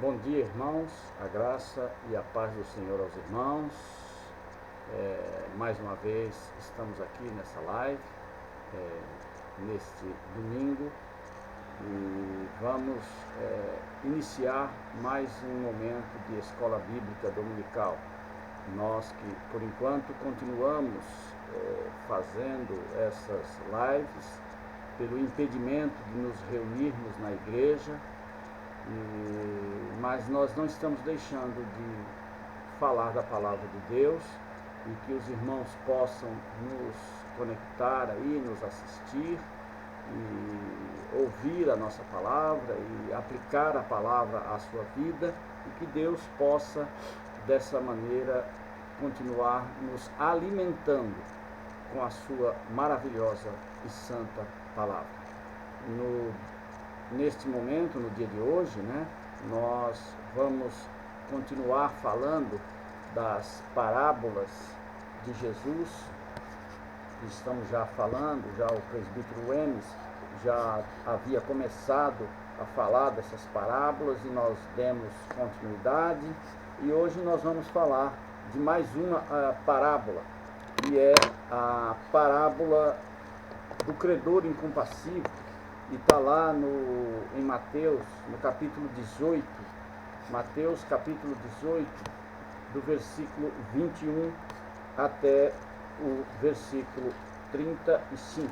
Bom dia, irmãos, a graça e a paz do Senhor aos irmãos. Mais uma vez estamos aqui nessa live, neste domingo, e vamos iniciar mais um momento de escola bíblica dominical. Nós que, por enquanto, continuamos fazendo essas lives pelo impedimento de nos reunirmos na igreja, mas nós não estamos deixando de falar da palavra de Deus e que os irmãos possam nos conectar aí, nos assistir e ouvir a nossa palavra e aplicar a palavra à sua vida e que Deus possa, dessa maneira, continuar nos alimentando com a sua maravilhosa e santa palavra. Neste momento, no dia de hoje, nós vamos continuar falando das parábolas de Jesus. Estamos já falando, o presbítero Enes já havia começado a falar dessas parábolas e nós demos continuidade. E hoje nós vamos falar de mais uma parábola, que é a parábola do credor incompassível. E está lá em Mateus, no capítulo 18, Mateus capítulo 18, do versículo 21 até o versículo 35.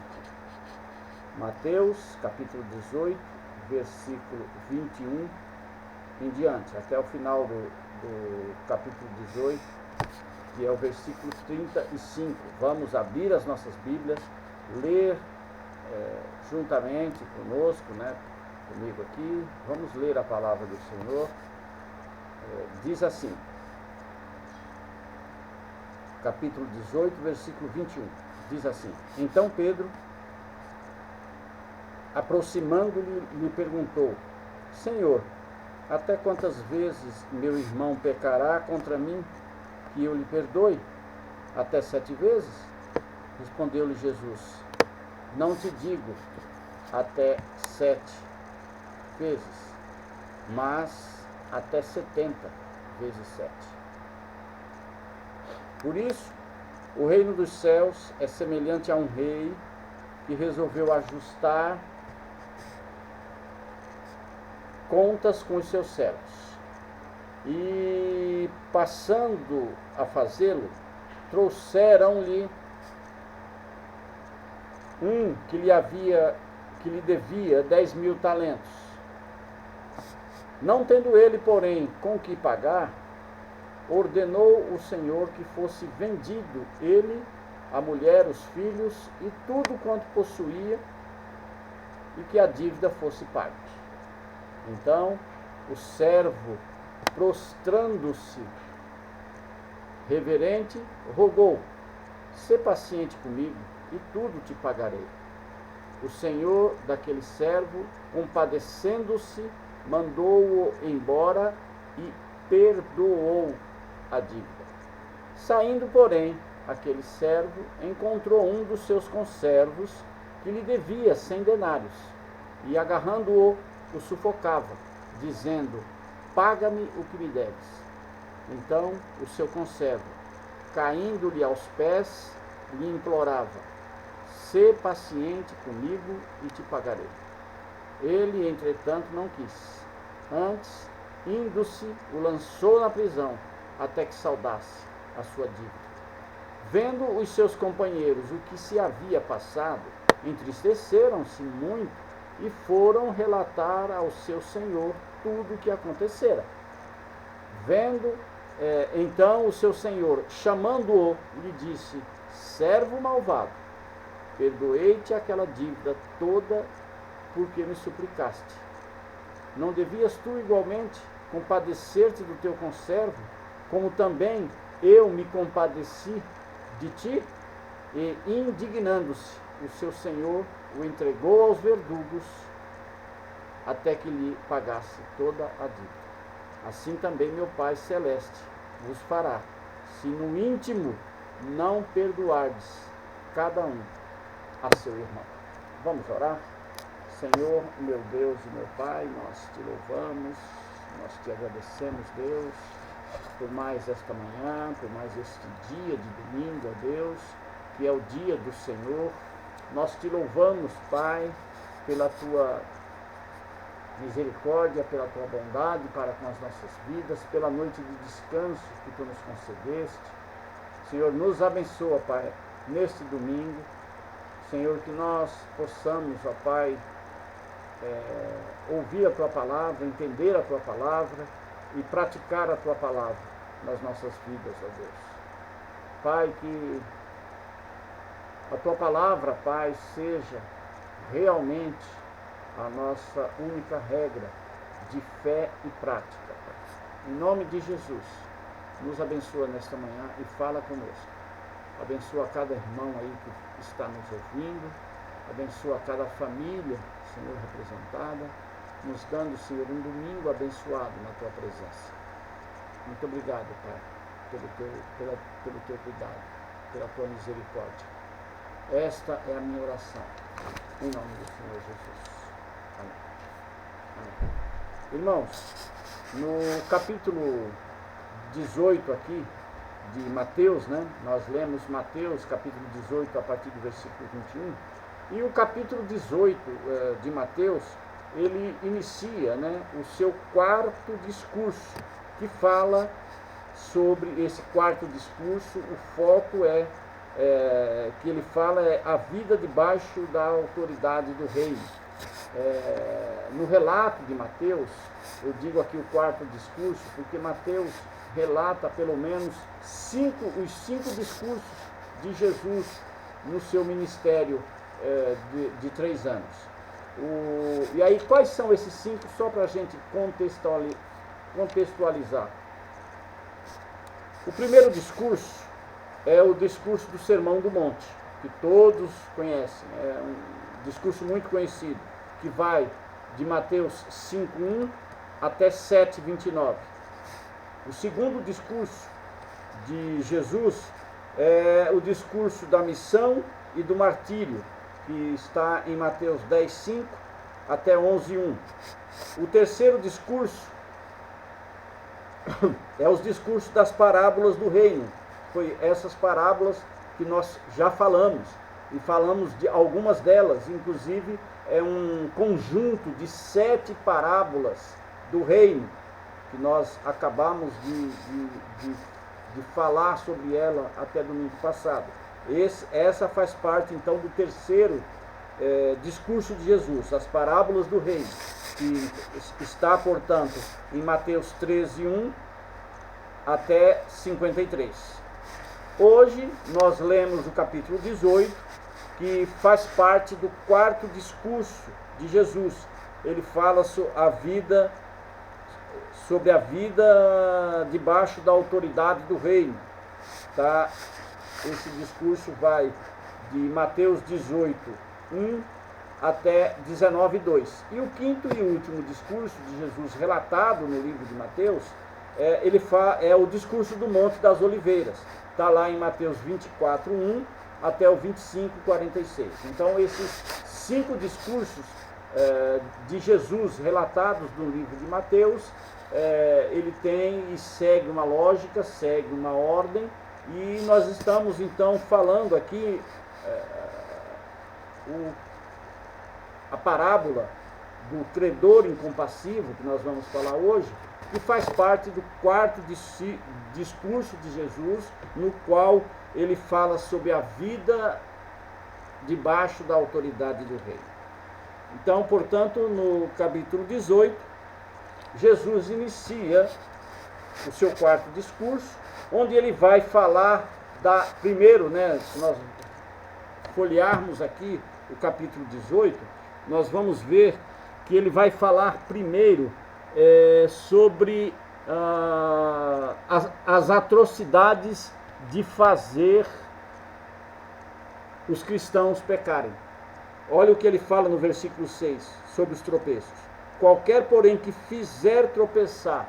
Mateus capítulo 18, versículo 21 em diante, até o final do capítulo 18, que é o versículo 35. Vamos abrir as nossas Bíblias, ler juntamente conosco, comigo aqui, vamos ler a palavra do Senhor. Diz assim, capítulo 18, versículo 21, diz assim: Então Pedro, aproximando-lhe, lhe perguntou: Senhor, até quantas vezes meu irmão pecará contra mim, que eu lhe perdoe? Até 7 vezes? Respondeu-lhe Jesus: Não te digo até 7 vezes, mas até 70 vezes 7. Por isso, o reino dos céus é semelhante a um rei que resolveu ajustar contas com os seus servos. E, passando a fazê-lo, trouxeram-lhe um que lhe devia 10.000 talentos. Não tendo ele, porém, com que pagar, ordenou o Senhor que fosse vendido ele, a mulher, os filhos e tudo quanto possuía, e que a dívida fosse paga. Então o servo, prostrando-se reverente, rogou: Sê paciente comigo, e tudo te pagarei. O senhor daquele servo, compadecendo-se, mandou-o embora e perdoou a dívida. Saindo, porém, aquele servo encontrou um dos seus conservos que lhe devia 100 denários, e agarrando-o, o sufocava, dizendo: Paga-me o que me deves. Então o seu conservo, caindo-lhe aos pés, lhe implorava: Sê paciente comigo e te pagarei. Ele, entretanto, não quis. Antes, indo-se, o lançou na prisão, até que saudasse a sua dívida. Vendo os seus companheiros o que se havia passado, entristeceram-se muito e foram relatar ao seu senhor tudo o que acontecera. Vendo então o seu senhor, chamando-o, lhe disse: Servo malvado, perdoei-te aquela dívida toda porque me suplicaste. Não devias tu igualmente compadecer-te do teu conservo, como também eu me compadeci de ti? E, indignando-se, o seu senhor o entregou aos verdugos até que lhe pagasse toda a dívida. Assim também meu Pai Celeste vos fará, se no íntimo não perdoardes cada um a seu irmão. Vamos orar? Senhor, meu Deus e meu Pai, nós te louvamos, Nós te agradecemos, Deus, por mais esta manhã, por mais este dia de domingo, ó Deus, que é o dia do Senhor. Nós te louvamos, Pai, pela tua misericórdia, pela tua bondade para com as nossas vidas, pela noite de descanso que tu nos concedeste. Senhor, nos abençoa, Pai, neste domingo. Senhor, que nós possamos, ó Pai, ouvir a tua palavra, entender a tua palavra e praticar a tua palavra nas nossas vidas, ó Deus. Pai, que a tua palavra, Pai, seja realmente a nossa única regra de fé e prática, Pai. Em nome de Jesus, nos abençoa nesta manhã e fala conosco. Abençoa cada irmão aí que está nos ouvindo, abençoa cada família, Senhor, representada, nos dando, Senhor, um domingo abençoado na tua presença. Muito obrigado, Pai, pelo teu cuidado, pela tua misericórdia. Esta é a minha oração, em nome do Senhor Jesus. Amém. Amém. Irmãos, no capítulo 18 aqui de Mateus, né? Nós lemos Mateus, capítulo 18, a partir do versículo 21, e o capítulo 18 de Mateus, ele inicia, né, o seu quarto discurso, que fala sobre esse quarto discurso. O foco que ele fala é a vida debaixo da autoridade do reino. No relato de Mateus, eu digo aqui o quarto discurso, porque Mateus relata pelo menos os cinco discursos de Jesus no seu ministério de 3 anos. E aí, quais são esses 5, só para a gente contextualizar? O primeiro discurso é o discurso do Sermão do Monte, que todos conhecem, é um discurso muito conhecido, que vai de Mateus 5:1 até 7:29. O segundo discurso de Jesus é o discurso da missão e do martírio, que está em Mateus 10:5 até 11:1. O terceiro discurso é os discursos das parábolas do reino. Foi essas parábolas que nós já falamos, e falamos de algumas delas, inclusive é um conjunto de 7 parábolas do reino, que nós acabamos de falar sobre ela até domingo passado. Essa faz parte, então, do terceiro discurso de Jesus, as parábolas do reino, que está, portanto, em Mateus 13:1 até 53. Hoje, nós lemos o capítulo 18, que faz parte do quarto discurso de Jesus. Ele fala sobre a vida debaixo da autoridade do reino. Tá? Esse discurso vai de Mateus 18:1 até 19:2. E o quinto e último discurso de Jesus relatado no livro de Mateus é o discurso do Monte das Oliveiras. Está lá em Mateus 24:1 até o 25:46. Então, esses 5 discursos de Jesus relatados no livro de Mateus, ele tem e segue uma lógica, segue uma ordem, e nós estamos então falando aqui a parábola do credor incompassivo, que nós vamos falar hoje, que faz parte do quarto discurso de Jesus, no qual ele fala sobre a vida debaixo da autoridade do reino. Então, portanto, no capítulo 18, Jesus inicia o seu quarto discurso, onde ele vai falar primeiro, né, se nós folhearmos aqui o capítulo 18, nós vamos ver que ele vai falar primeiro sobre as atrocidades de fazer os cristãos pecarem. Olha o que ele fala no versículo 6, sobre os tropeços. Qualquer, porém, que fizer tropeçar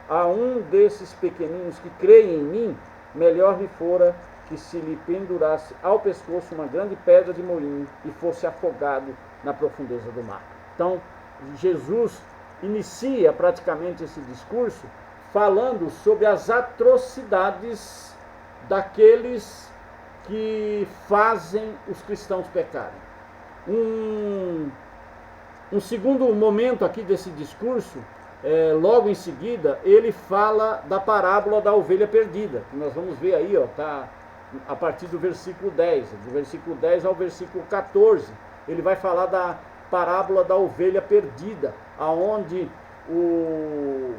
a um desses pequeninos que creem em mim, melhor lhe fora que se lhe pendurasse ao pescoço uma grande pedra de moinho e fosse afogado na profundeza do mar. Então, Jesus inicia praticamente esse discurso falando sobre as atrocidades daqueles que fazem os cristãos pecarem. Um segundo momento aqui desse discurso, logo em seguida, ele fala da parábola da ovelha perdida, que nós vamos ver aí, tá a partir do versículo 10, do versículo 10 ao versículo 14, ele vai falar da parábola da ovelha perdida, aonde o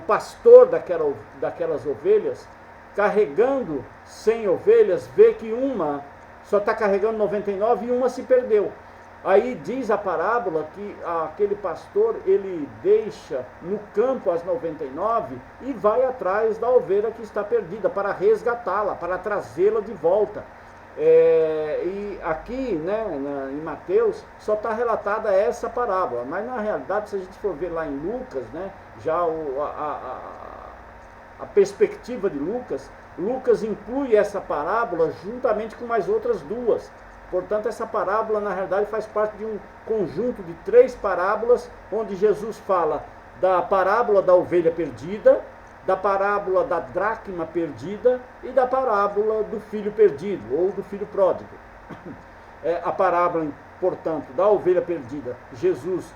pastor daquelas ovelhas, carregando 100 ovelhas, vê que uma só está carregando 99 e uma se perdeu. Aí diz a parábola que aquele pastor, ele deixa no campo as 99 e vai atrás da ovelha que está perdida, para resgatá-la, para trazê-la de volta. E aqui, né, em Mateus, só está relatada essa parábola, mas na realidade, se a gente for ver lá em Lucas, né, já a perspectiva de Lucas inclui essa parábola juntamente com mais outras duas. Portanto, essa parábola, na realidade, faz parte de um conjunto de 3 parábolas, onde Jesus fala da parábola da ovelha perdida, da parábola da dracma perdida e da parábola do filho perdido, ou do filho pródigo. A parábola, portanto, da ovelha perdida, Jesus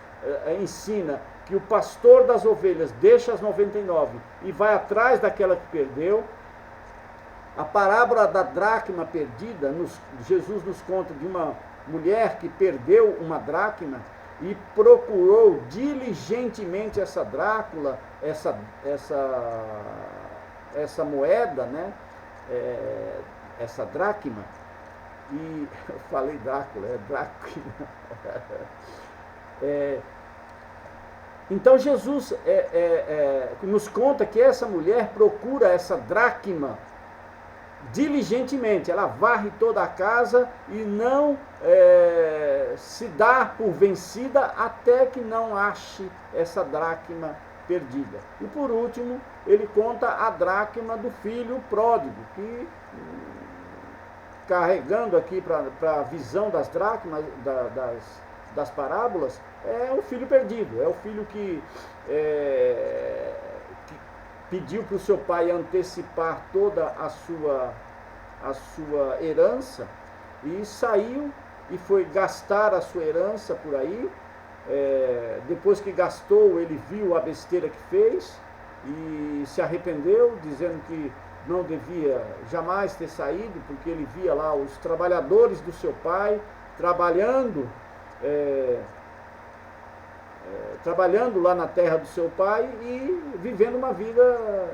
ensina que o pastor das ovelhas deixa as 99 e vai atrás daquela que perdeu. A parábola da dracma perdida, Jesus nos conta de uma mulher que perdeu uma dracma e procurou diligentemente essa dracma, essa moeda, né? Essa dracma. E eu falei Drácula, é dracma. Então Jesus nos conta que essa mulher procura essa dracma diligentemente, ela varre toda a casa e não se dá por vencida até que não ache essa dracma perdida. E por último, ele conta a dracma do filho pródigo, que, carregando aqui para a visão das dracmas, das parábolas, é o filho perdido, é o filho que pediu para o seu pai antecipar toda a sua herança e saiu e foi gastar a sua herança por aí. Depois que gastou, ele viu a besteira que fez e se arrependeu, dizendo que não devia jamais ter saído, porque ele via lá os trabalhadores do seu pai trabalhando lá na terra do seu pai e vivendo uma vida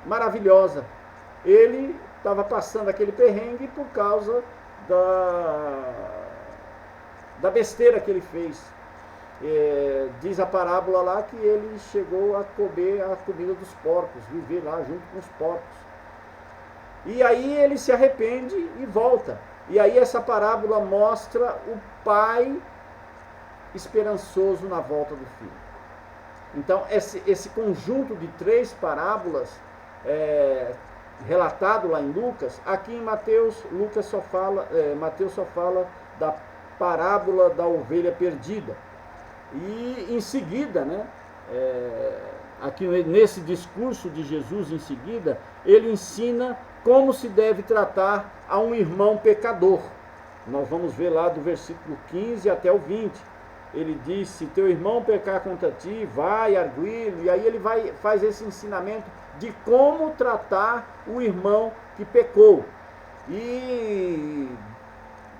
maravilhosa. Ele estava passando aquele perrengue por causa da besteira que ele fez. Diz a parábola lá que ele chegou a comer a comida dos porcos, viver lá junto com os porcos. E aí ele se arrepende e volta. E aí essa parábola mostra o pai esperançoso na volta do filho. Então esse conjunto de 3 parábolas relatado lá em Lucas, aqui em Mateus, Mateus só fala da parábola da ovelha perdida. E em seguida, né, aqui nesse discurso de Jesus em seguida, ele ensina como se deve tratar a um irmão pecador. Nós vamos ver lá do versículo 15 até o 20. Ele diz: se teu irmão pecar contra ti, vai arguí-lo. E aí ele faz esse ensinamento de como tratar o irmão que pecou. E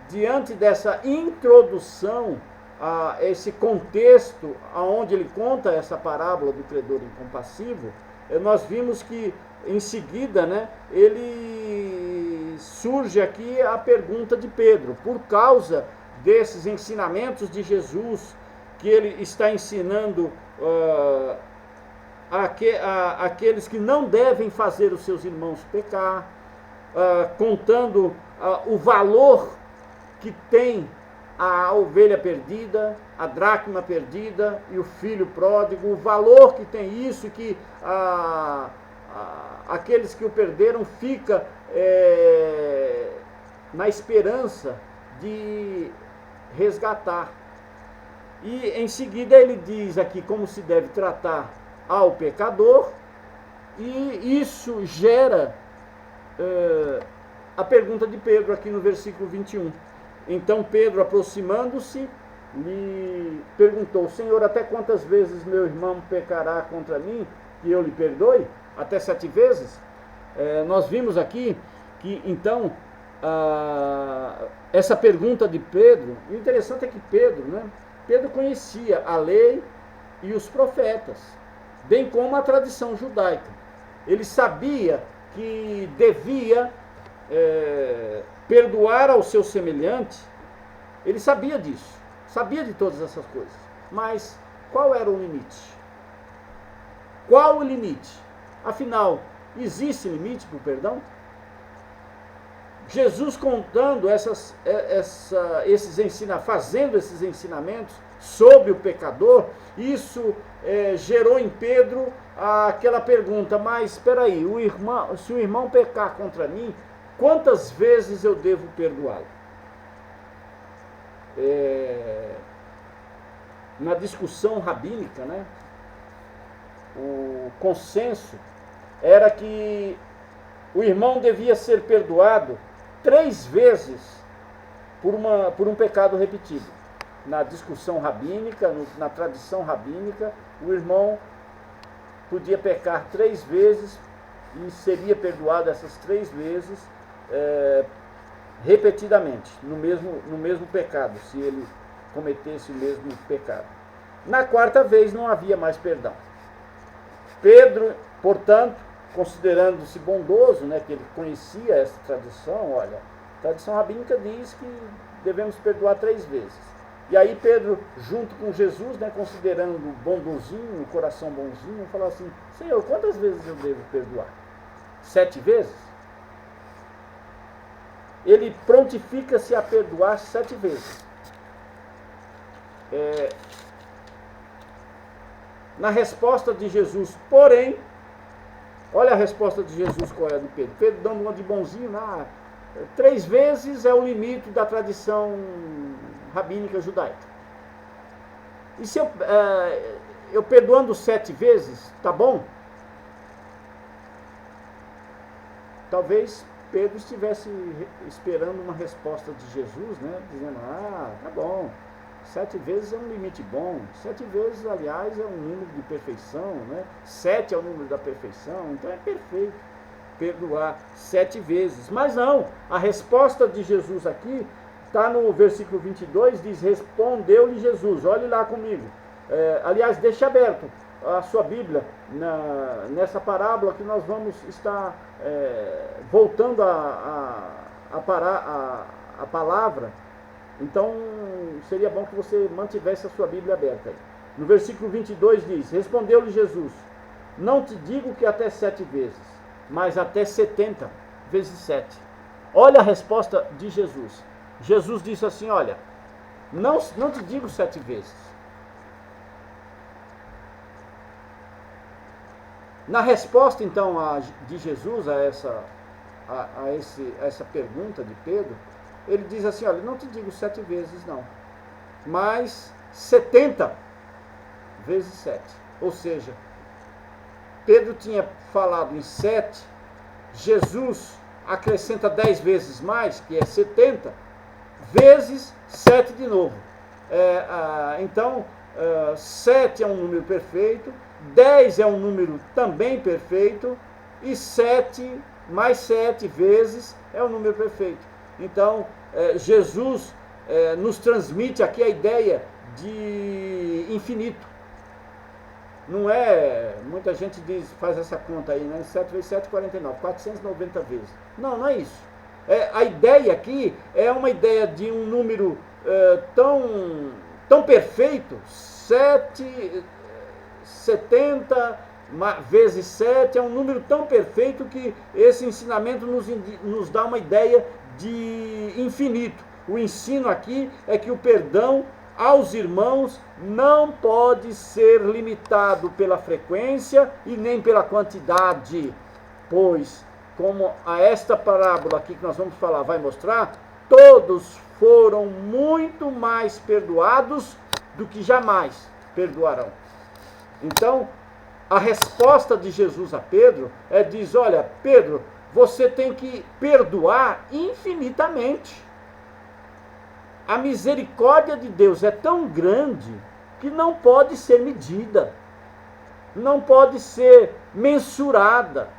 diante dessa introdução a esse contexto aonde ele conta essa parábola do credor incompassivo, nós vimos que em seguida, né, ele surge aqui a pergunta de Pedro, por causa desses ensinamentos de Jesus, que ele está ensinando aqueles que não devem fazer os seus irmãos pecar, contando o valor que tem a ovelha perdida, a dracma perdida e o filho pródigo, o valor que tem isso, que aqueles que o perderam fica na esperança de resgatar. E em seguida ele diz aqui como se deve tratar ao pecador, e isso gera a pergunta de Pedro aqui no versículo 21. Então Pedro, aproximando-se, lhe perguntou: Senhor, até quantas vezes meu irmão pecará contra mim que eu lhe perdoe? Até 7 vezes? Nós vimos aqui que então essa pergunta de Pedro, o interessante é que Pedro conhecia a lei e os profetas, bem como a tradição judaica. Ele sabia que devia perdoar ao seu semelhante. Ele sabia disso, sabia de todas essas coisas. Mas qual era o limite? Qual o limite? Afinal, existe limite para o perdão? Jesus contando fazendo esses ensinamentos sobre o pecador, isso gerou em Pedro aquela pergunta: mas espera aí, se o irmão pecar contra mim, quantas vezes eu devo perdoá-lo? Na discussão rabínica, né, o consenso era que o irmão devia ser perdoado 3 vezes por um pecado repetido. Na discussão rabínica, na tradição rabínica, o irmão podia pecar 3 vezes e seria perdoado essas 3 vezes repetidamente, no mesmo pecado, se ele cometesse o mesmo pecado. Na 4ª vez não havia mais perdão. Pedro, portanto, considerando-se bondoso, né, que ele conhecia essa tradição, olha, a tradição rabínica diz que devemos perdoar 3 vezes. E aí Pedro, junto com Jesus, né, considerando o bondosinho, o coração bonzinho, falou assim: Senhor, quantas vezes eu devo perdoar? 7 vezes? Ele prontifica-se a perdoar 7 vezes. Na resposta de Jesus, porém, olha a resposta de Jesus qual é do Pedro. Pedro dando uma de bonzinho, 3 vezes é o limite da tradição rabínica judaica. E se eu perdoando 7 vezes, tá bom? Talvez Pedro estivesse esperando uma resposta de Jesus, né, dizendo: tá bom, 7 vezes é um limite bom. 7 vezes, aliás, é um número de perfeição, né? 7 é o número da perfeição, então é perfeito perdoar 7 vezes. Mas não, a resposta de Jesus aqui está no versículo 22, diz: respondeu-lhe Jesus. Olhe lá comigo. Aliás, deixe aberto a sua Bíblia nessa parábola que nós vamos estar voltando a palavra. Então, seria bom que você mantivesse a sua Bíblia aberta aí. No versículo 22 diz: respondeu-lhe Jesus: não te digo que até 7 vezes, mas até 70 vezes 7. Olha a resposta de Jesus. Jesus disse assim: olha, não te digo 7 vezes. Na resposta, então, de Jesus a essa pergunta de Pedro, ele diz assim: olha, não te digo 7 vezes não, mas 70 vezes 7. Ou seja, Pedro tinha falado em 7, Jesus acrescenta 10 vezes mais, que é 70, vezes 7 de novo. Então, 7 é um número perfeito, 10 é um número também perfeito, e 7 mais 7 vezes é um número perfeito. Então, Jesus nos transmite aqui a ideia de infinito. Não é, muita gente faz essa conta aí, né? 7 vezes 7, 49, 490 vezes. Não é isso. A ideia aqui é uma ideia de um número tão perfeito, 70 vezes 7 é um número tão perfeito que esse ensinamento nos dá uma ideia de infinito. O ensino aqui é que o perdão aos irmãos não pode ser limitado pela frequência e nem pela quantidade, pois, como esta parábola aqui que nós vamos falar vai mostrar, todos foram muito mais perdoados do que jamais perdoarão. Então, a resposta de Jesus a Pedro diz, olha, Pedro, você tem que perdoar infinitamente. A misericórdia de Deus é tão grande que não pode ser medida, não pode ser mensurada.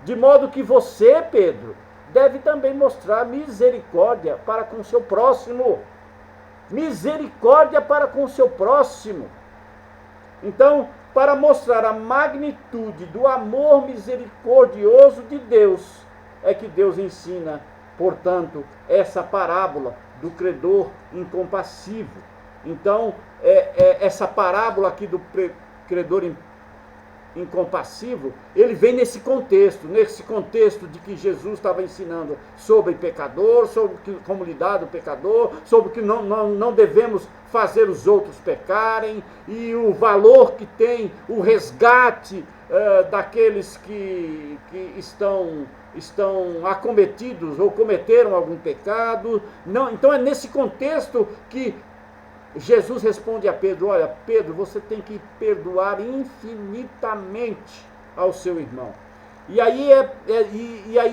De modo que você, Pedro, deve também mostrar misericórdia para com o seu próximo. Misericórdia para com o seu próximo. Então, para mostrar a magnitude do amor misericordioso de Deus, é que Deus ensina, portanto, essa parábola do credor incompassivo. Então, essa parábola aqui do credor incompassivo, ele vem nesse contexto de que Jesus estava ensinando sobre pecador, sobre como lidar do pecador, sobre que não devemos fazer os outros pecarem, e o valor que tem o resgate daqueles que estão acometidos ou cometeram algum pecado. Não, então é nesse contexto que Jesus responde a Pedro, olha, Pedro, você tem que perdoar infinitamente ao seu irmão. E aí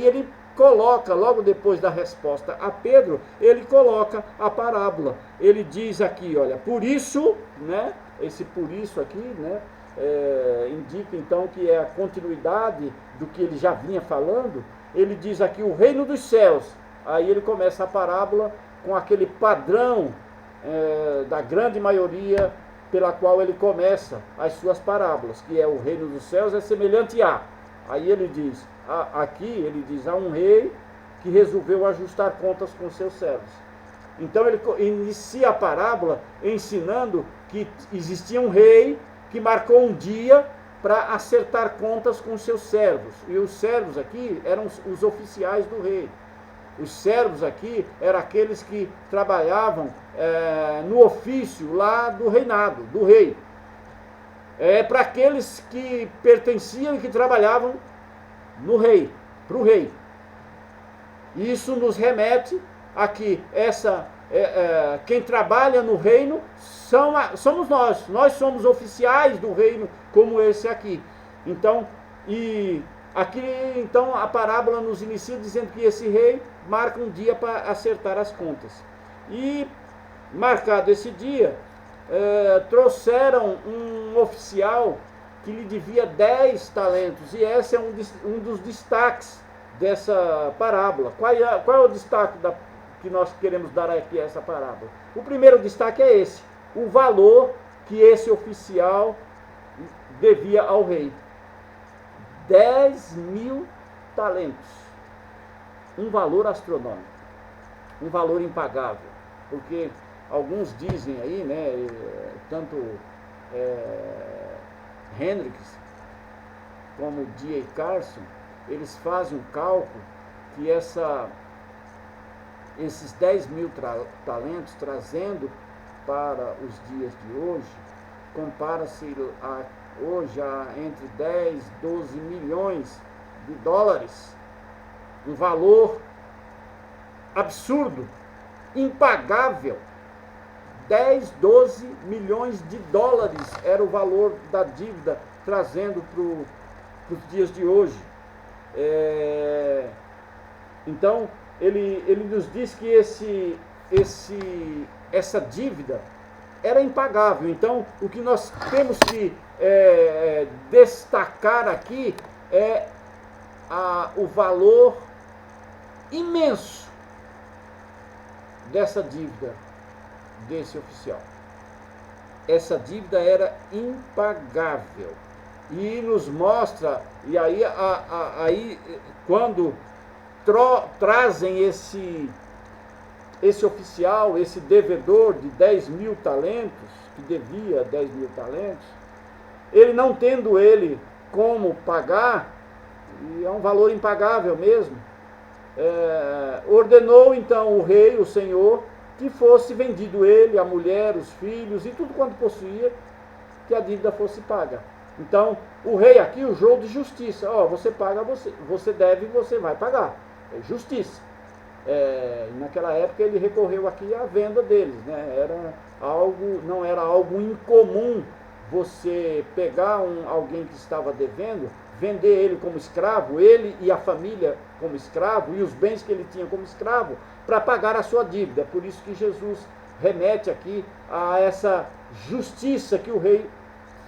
ele coloca, logo depois da resposta a Pedro, ele coloca a parábola. Ele diz aqui, olha, por isso, né, esse por isso aqui, né, indica então que é a continuidade do que ele já vinha falando. Ele diz aqui, o reino dos céus. Aí ele começa a parábola com aquele padrão da grande maioria pela qual ele começa as suas parábolas, que é o reino dos céus é semelhante a. Aí ele diz, há um rei que resolveu ajustar contas com seus servos. Então ele inicia a parábola ensinando que existia um rei que marcou um dia para acertar contas com seus servos. E os servos aqui eram os oficiais do rei. Os servos aqui eram aqueles que trabalhavam no ofício lá do reinado, do rei. Para aqueles que pertenciam e que trabalhavam no rei, para o rei. Isso nos remete a que quem trabalha no reino somos nós somos oficiais do reino, como esse aqui. Então, então a parábola nos inicia dizendo que esse rei marca um dia para acertar as contas. E, marcado esse dia, trouxeram um oficial que lhe devia 10 talentos. E esse é um dos destaques dessa parábola. Qual é o destaque que nós queremos dar aqui a essa parábola? O primeiro destaque é esse: o valor que esse oficial devia ao rei. 10.000 talentos. Um valor astronômico, um valor impagável, porque alguns dizem aí, né, tanto Hendricks como D.A. Carson, eles fazem um cálculo que esses 10.000 talentos, trazendo para os dias de hoje, compara-se hoje a entre 10 e 12 milhões de dólares. Um valor absurdo, impagável. 10, 12 milhões de dólares era o valor da dívida, trazendo para os dias de hoje. Então, ele nos diz que essa dívida era impagável. Então, o que nós temos que destacar aqui é o valor imenso dessa dívida desse oficial. Essa dívida era impagável. E nos mostra, e aí quando trazem esse oficial, esse devedor de 10.000 talentos, que devia 10.000 talentos, ele não tendo ele como pagar, e é um valor impagável mesmo, ordenou então o rei, o senhor, que fosse vendido ele, a mulher, os filhos e tudo quanto possuía, que a dívida fosse paga. Então, o rei aqui usou de justiça. Você paga, você deve, você vai pagar. É justiça. naquela época ele recorreu aqui à venda deles, né? Não era algo incomum você pegar alguém que estava devendo, vender ele como escravo, ele e a família como escravo, e os bens que ele tinha como escravo, para pagar a sua dívida. Por isso que Jesus remete aqui a essa justiça que o rei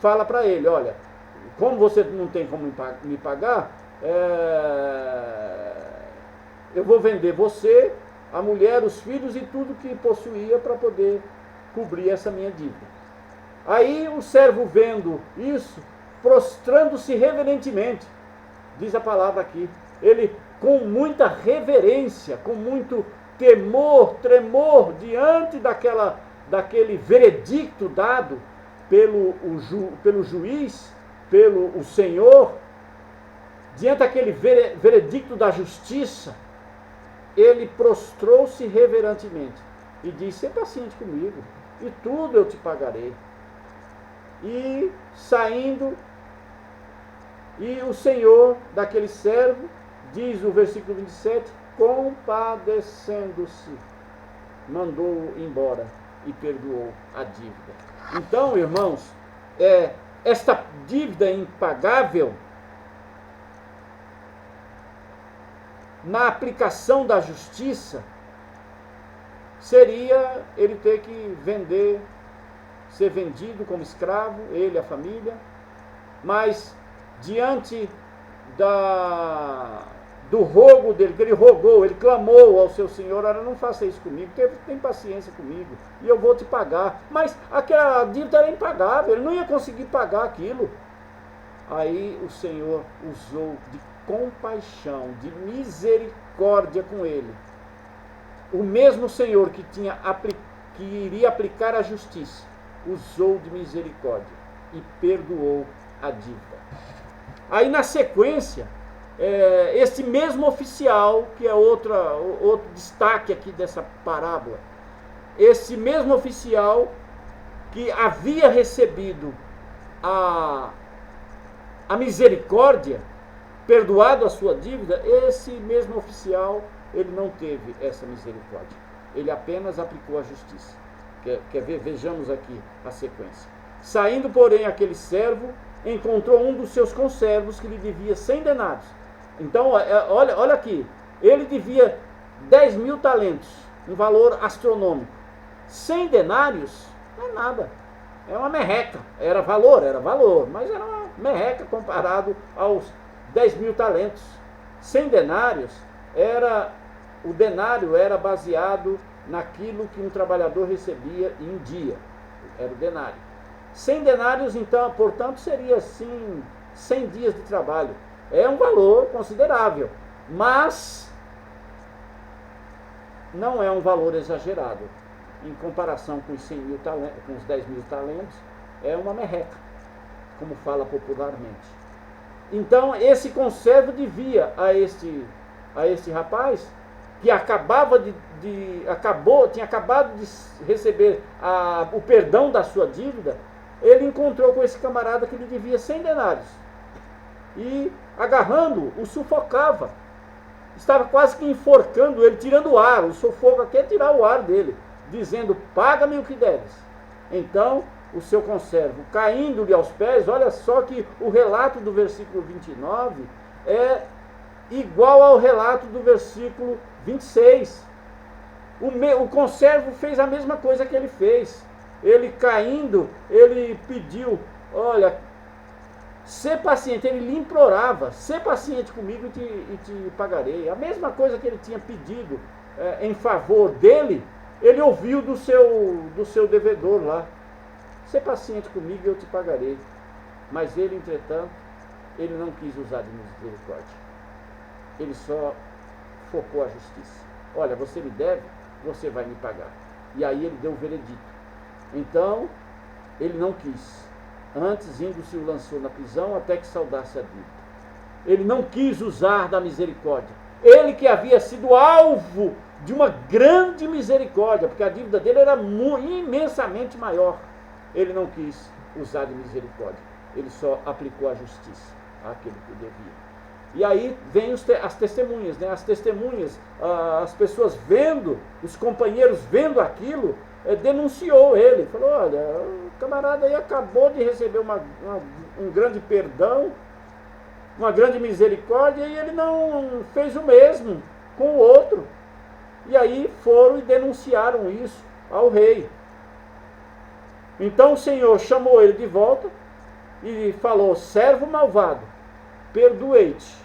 fala para ele: olha, como você não tem como me pagar, eu vou vender você, a mulher, os filhos e tudo que possuía para poder cobrir essa minha dívida. Aí o servo, vendo isso, prostrando-se reverentemente, diz a palavra aqui, ele com muita reverência, com muito temor, tremor, diante daquele veredicto dado pelo juiz, pelo Senhor, diante daquele veredicto da justiça, ele prostrou-se reverentemente e disse: "Sê paciente comigo, e tudo eu te pagarei." E saindo, e o Senhor daquele servo, diz o versículo 27, compadecendo-se, mandou-o embora e perdoou a dívida. Então, irmãos, esta dívida impagável, na aplicação da justiça, seria ele ter que ser vendido como escravo, ele e a família, mas diante do rogo dele, que ele rogou, ele clamou ao seu Senhor: olha, não faça isso comigo, tem paciência comigo, e eu vou te pagar. Mas aquela dívida era impagável, ele não ia conseguir pagar aquilo. Aí o Senhor usou de compaixão, de misericórdia com ele. O mesmo Senhor que iria aplicar a justiça, usou de misericórdia e perdoou a dívida. Aí na sequência, esse mesmo oficial, que é outro destaque aqui dessa parábola, esse mesmo oficial que havia recebido a misericórdia, perdoado a sua dívida, esse mesmo oficial, ele não teve essa misericórdia. Ele apenas aplicou a justiça. Quer ver? Vejamos aqui a sequência. Saindo, porém, aquele servo, encontrou um dos seus conservos que lhe devia 100 denários. Então, olha aqui, ele devia 10.000 talentos, um valor astronômico. 100 denários não é nada, é uma merreca. Era valor, mas era uma merreca comparado aos 10.000 talentos. 100 denários o denário era baseado naquilo que um trabalhador recebia em um dia, era o denário. 100 denários, então, portanto, seria assim 100 dias de trabalho. É um valor considerável, mas não é um valor exagerado. Em comparação com os 100.000 talentos, com os 10.000 talentos, é uma merreca, como fala popularmente. Então, esse conservo devia a este rapaz, que tinha acabado de receber o perdão da sua dívida. Ele encontrou com esse camarada que lhe devia 100 denários. E, agarrando, o sufocava. Estava quase que enforcando ele, tirando o ar. O sufoco aqui é tirar o ar dele, dizendo: paga-me o que deves. Então, o seu conservo, caindo-lhe aos pés, olha só que o relato do versículo 29 é igual ao relato do versículo 26. O conservo fez a mesma coisa que ele fez. Ele caindo, ele pediu: olha, sê paciente. Ele lhe implorava: sê paciente comigo e te pagarei. A mesma coisa que ele tinha pedido em favor dele, ele ouviu do seu devedor lá: sê paciente comigo e eu te pagarei. Mas ele, entretanto, ele não quis usar de misericórdia. Ele só focou a justiça. Olha, você me deve, você vai me pagar. E aí ele deu o veredito. Então, ele não quis. Antes, indo-se, o lançou na prisão até que saudasse a dívida. Ele não quis usar da misericórdia. Ele que havia sido alvo de uma grande misericórdia, porque a dívida dele era imensamente maior. Ele não quis usar de misericórdia. Ele só aplicou a justiça àquele que devia. E aí vem as testemunhas, né? As testemunhas, as pessoas vendo, os companheiros vendo aquilo, denunciou ele. Falou, olha, o camarada aí acabou de receber um grande perdão, uma grande misericórdia, e ele não fez o mesmo com o outro. E aí foram e denunciaram isso ao rei. Então o Senhor chamou ele de volta e falou, servo malvado, perdoei-te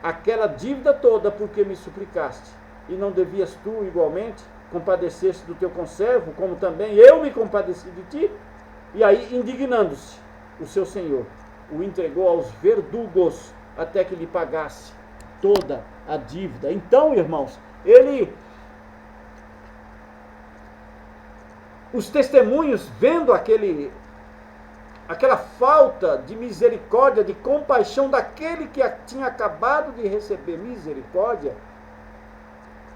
aquela dívida toda porque me suplicaste, e não devias tu igualmente compadecer-se do teu conservo, como também eu me compadeci de ti? E aí, indignando-se, o seu senhor o entregou aos verdugos até que lhe pagasse toda a dívida. Então, irmãos, os testemunhos, vendo aquela falta de misericórdia, de compaixão daquele que tinha acabado de receber misericórdia,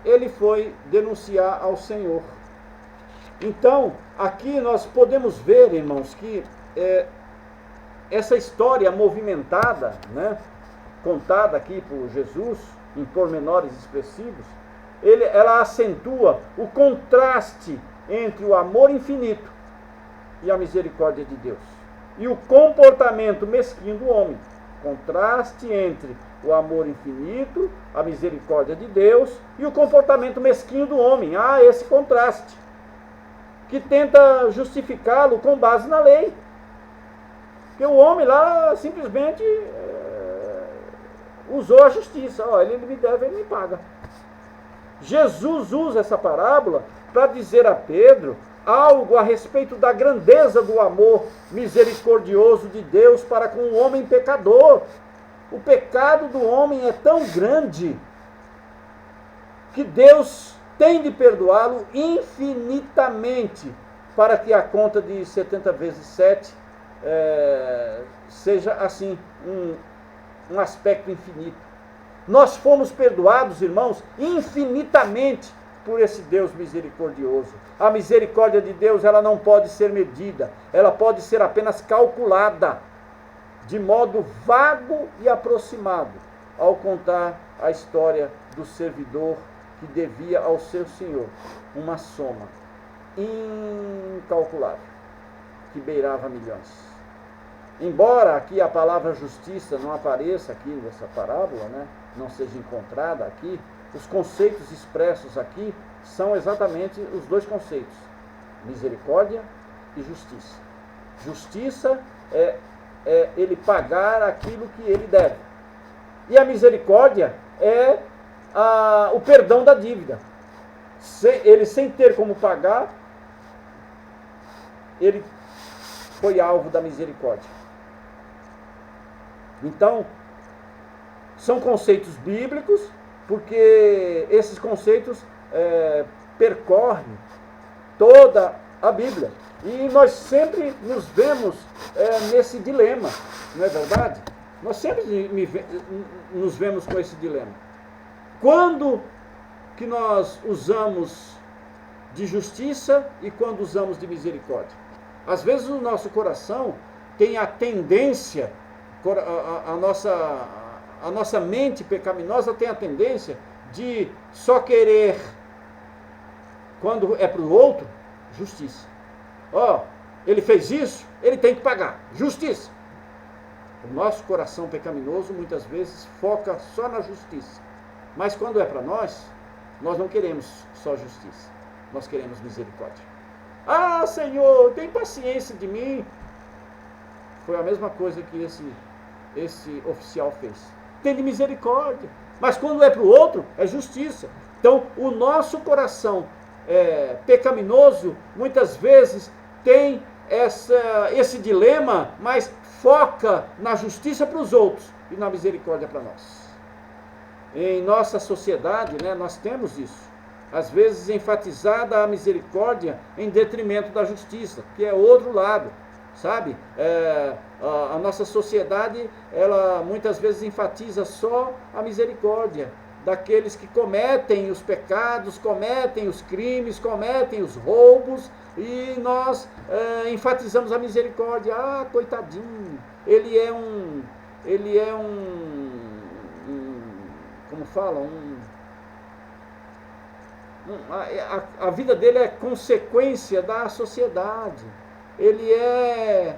ele foi denunciar ao Senhor. Então, aqui nós podemos ver, irmãos, que essa história movimentada, né, contada aqui por Jesus, em pormenores expressivos, ela acentua o contraste entre o amor infinito e a misericórdia de Deus, e o comportamento mesquinho do homem. Contraste entre o amor infinito, a misericórdia de Deus e o comportamento mesquinho do homem. Há esse contraste, que tenta justificá-lo com base na lei. Porque o homem lá simplesmente usou a justiça. Ele me deve, ele me paga. Jesus usa essa parábola para dizer a Pedro algo a respeito da grandeza do amor misericordioso de Deus para com o homem pecador. O pecado do homem é tão grande que Deus tem de perdoá-lo infinitamente, para que a conta de 70 vezes 7 seja assim um aspecto infinito. Nós fomos perdoados, irmãos, infinitamente por esse Deus misericordioso. A misericórdia de Deus, ela não pode ser medida, ela pode ser apenas calculada de modo vago e aproximado, ao contar a história do servidor que devia ao seu senhor uma soma incalculável, que beirava milhões. Embora aqui a palavra justiça não apareça aqui nessa parábola, né, não seja encontrada aqui, os conceitos expressos aqui são exatamente os dois conceitos: misericórdia e justiça. Justiça é ele pagar aquilo que ele deve. E a misericórdia é o perdão da dívida. Ele, sem ter como pagar, ele foi alvo da misericórdia. Então, são conceitos bíblicos, porque esses conceitos percorrem toda a Bíblia. E nós sempre nos vemos nesse dilema, não é verdade? Nós sempre nos vemos com esse dilema. Quando que nós usamos de justiça e quando usamos de misericórdia? Às vezes o nosso coração tem a tendência, a nossa mente pecaminosa tem a tendência de só querer, quando é para o outro, justiça. Ele fez isso, ele tem que pagar. Justiça. O nosso coração pecaminoso muitas vezes foca só na justiça. Mas quando é para nós não queremos só justiça. Nós queremos misericórdia. Senhor, tem paciência de mim. Foi a mesma coisa que esse oficial fez. Tem de misericórdia. Mas quando é para o outro, é justiça. Então, o nosso coração pecaminoso, muitas vezes, tem esse dilema, mas foca na justiça para os outros e na misericórdia para nós. Em nossa sociedade, nós temos isso. Às vezes enfatizada a misericórdia em detrimento da justiça, que é outro lado, sabe? A nossa sociedade, ela muitas vezes enfatiza só a misericórdia daqueles que cometem os pecados, cometem os crimes, cometem os roubos, e nós enfatizamos a misericórdia. Coitadinho, ele é um como falam, a vida dele é consequência da sociedade. Ele é,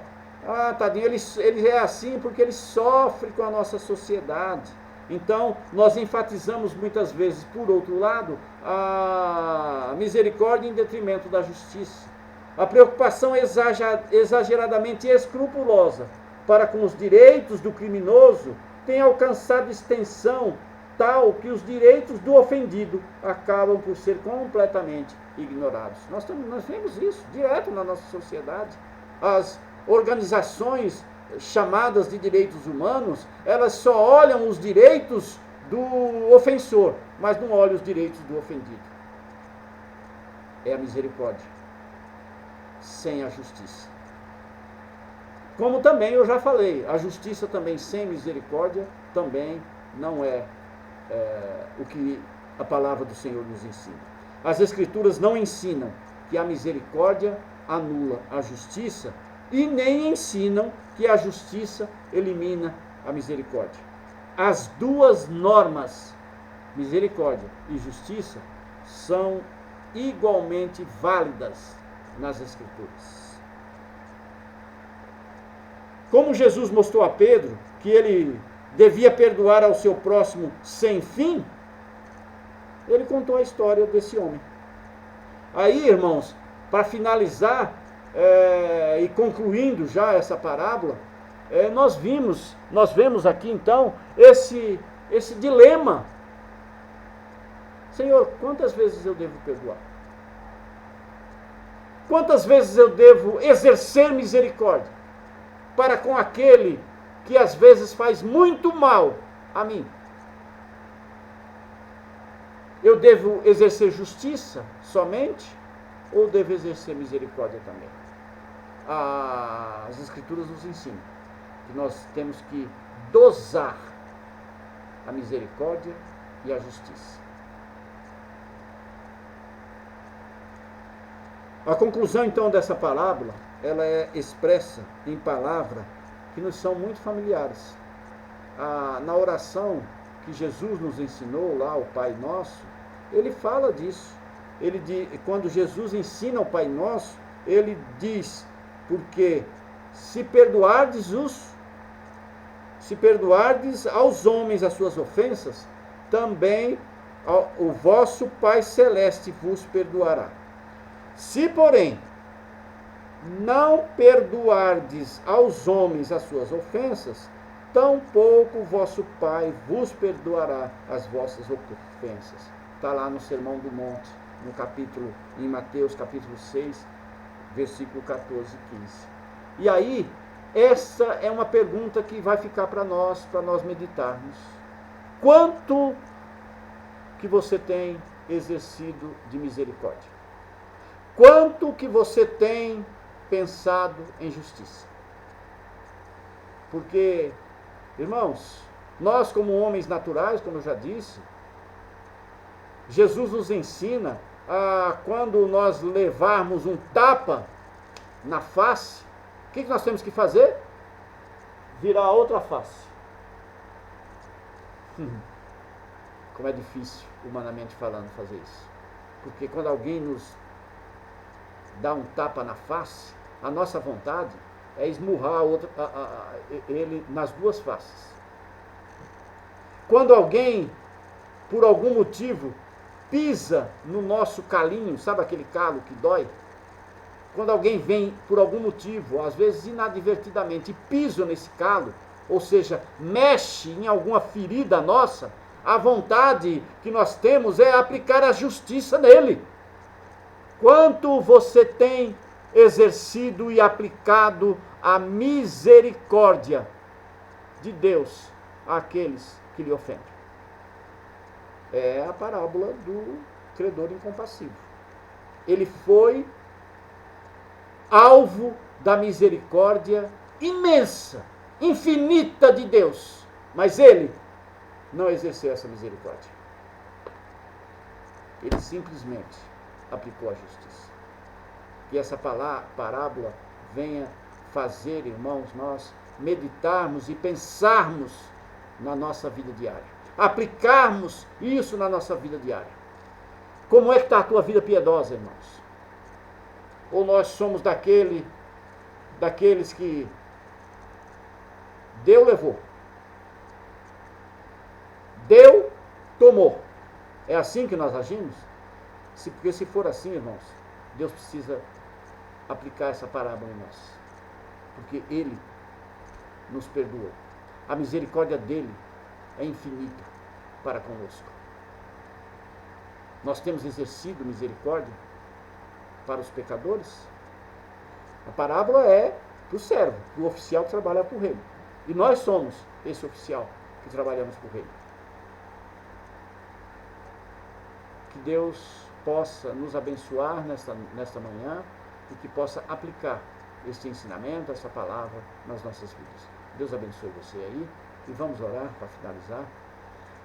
tadinho, ele é assim porque ele sofre com a nossa sociedade. Então, nós enfatizamos muitas vezes, por outro lado, a misericórdia em detrimento da justiça. A preocupação exageradamente escrupulosa para com os direitos do criminoso tem alcançado extensão tal que os direitos do ofendido acabam por ser completamente ignorados. Nós vemos isso direto na nossa sociedade. As organizações chamadas de direitos humanos, elas só olham os direitos do ofensor, mas não olham os direitos do ofendido. É a misericórdia sem a justiça. Como também eu já falei, a justiça também sem misericórdia também não é o que a palavra do Senhor nos ensina. As Escrituras não ensinam que a misericórdia anula a justiça e nem ensinam que a justiça elimina a misericórdia. As duas normas, misericórdia e justiça, são igualmente válidas nas Escrituras. Como Jesus mostrou a Pedro que ele devia perdoar ao seu próximo sem fim, ele contou a história desse homem. Aí, irmãos, para finalizar e concluindo já essa parábola, nós vemos aqui então esse dilema. Senhor, quantas vezes eu devo perdoar? Quantas vezes eu devo exercer misericórdia para com aquele que às vezes faz muito mal a mim? Eu devo exercer justiça somente ou devo exercer misericórdia também? As Escrituras nos ensinam que nós temos que dosar a misericórdia e a justiça. A conclusão então dessa parábola, ela é expressa em palavras que nos são muito familiares. Na oração que Jesus nos ensinou lá, o Pai Nosso, ele fala disso. Quando Jesus ensina o Pai Nosso, ele diz, porque se perdoardes aos homens as suas ofensas, também o vosso Pai Celeste vos perdoará. Se, porém, não perdoardes aos homens as suas ofensas, tampouco o vosso Pai vos perdoará as vossas ofensas. Está lá no Sermão do Monte, em Mateus capítulo 6, versículo 14 e 15. E aí, essa é uma pergunta que vai ficar para nós meditarmos. Quanto que você tem exercido de misericórdia? Quanto que você tem pensado em justiça? Porque, irmãos, nós como homens naturais, como eu já disse, Jesus nos ensina quando nós levarmos um tapa na face, o que nós temos que fazer? Virar a outra face. Como é difícil, humanamente falando, fazer isso. Porque quando alguém nos dá um tapa na face, a nossa vontade é esmurrar ele nas duas faces. Quando alguém, por algum motivo, pisa no nosso calinho, sabe aquele calo que dói? Quando alguém vem, por algum motivo, às vezes inadvertidamente, pisa nesse calo, ou seja, mexe em alguma ferida nossa, a vontade que nós temos é aplicar a justiça nele. Quanto você tem exercido e aplicado a misericórdia de Deus àqueles que lhe ofendem? É a parábola do credor incompassivo. Ele foi alvo da misericórdia imensa, infinita de Deus, mas ele não exerceu essa misericórdia. Ele simplesmente aplicou a justiça. Que essa parábola venha fazer, irmãos, nós meditarmos e pensarmos na nossa vida diária. aplicarmos isso na nossa vida diária. Como é que está a tua vida piedosa, irmãos? Ou nós somos daqueles que Deus levou, Deus tomou. É assim que nós agimos? Porque se for assim, irmãos, Deus precisa aplicar essa parábola em nós. Porque Ele nos perdoou. A misericórdia dEle é infinita para conosco. Nós temos exercido misericórdia para os pecadores? A parábola é para o servo, para o oficial que trabalha para o reino. E nós somos esse oficial que trabalhamos para o reino. Que Deus possa nos abençoar nesta manhã e que possa aplicar este ensinamento, essa palavra nas nossas vidas. Deus abençoe você aí e vamos orar para finalizar.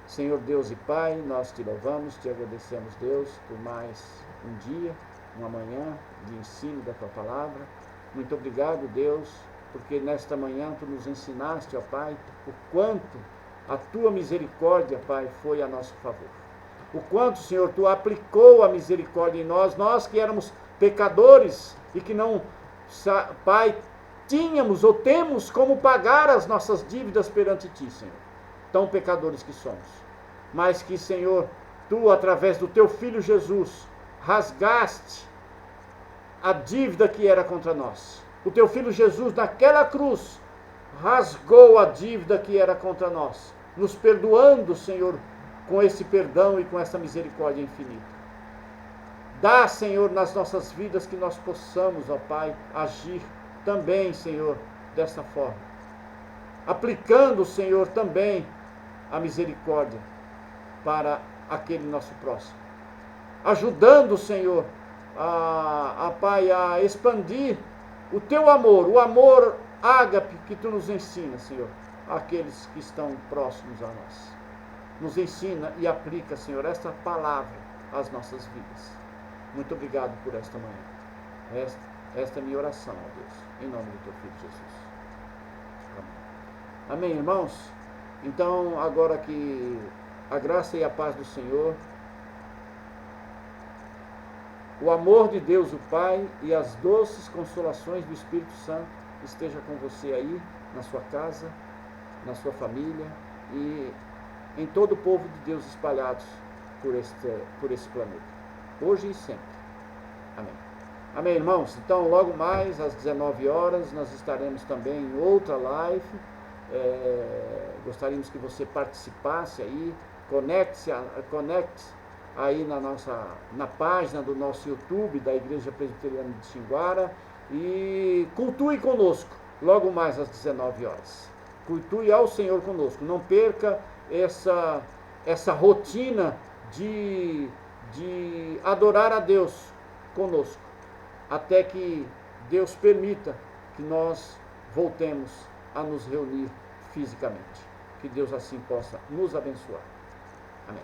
Senhor Deus e Pai, nós te louvamos, te agradecemos, Deus, por mais um dia, uma manhã de ensino da tua palavra. Muito obrigado, Deus, porque nesta manhã tu nos ensinaste, ó Pai, o quanto a tua misericórdia, Pai, foi a nosso favor. O quanto, Senhor, tu aplicou a misericórdia em nós, nós que éramos pecadores e que não, Pai, tínhamos ou temos como pagar as nossas dívidas perante ti, Senhor. Tão pecadores que somos. Mas que, Senhor, tu, através do teu Filho Jesus, rasgaste a dívida que era contra nós. O teu Filho Jesus, naquela cruz, rasgou a dívida que era contra nós, nos perdoando, Senhor, com esse perdão e com essa misericórdia infinita. Dá, Senhor, nas nossas vidas que nós possamos, ó Pai, agir também, Senhor, dessa forma. Aplicando, Senhor, também a misericórdia para aquele nosso próximo. Ajudando, Senhor, Pai, a expandir o teu amor, o amor ágape que tu nos ensina, Senhor, àqueles que estão próximos a nós. Nos ensina e aplica, Senhor, esta palavra às nossas vidas. Muito obrigado por esta manhã. Esta é a minha oração, ó Deus, em nome do teu Filho Jesus. Amém. Amém, irmãos? Então, agora que a graça e a paz do Senhor, o amor de Deus, o Pai, e as doces consolações do Espírito Santo esteja com você aí, na sua casa, na sua família e em todo o povo de Deus espalhados por esse planeta, hoje e sempre. Amém. Amém, irmãos? Então, logo mais, às 19 horas, nós estaremos também em outra live. Gostaríamos que você participasse aí, conecte aí na página do nosso YouTube, da Igreja Presbiteriana de Xinguara, e cultue conosco, logo mais às 19 horas. Cultue ao Senhor conosco. Não perca essa rotina de adorar a Deus conosco, até que Deus permita que nós voltemos a nos reunir fisicamente. Que Deus assim possa nos abençoar. Amém.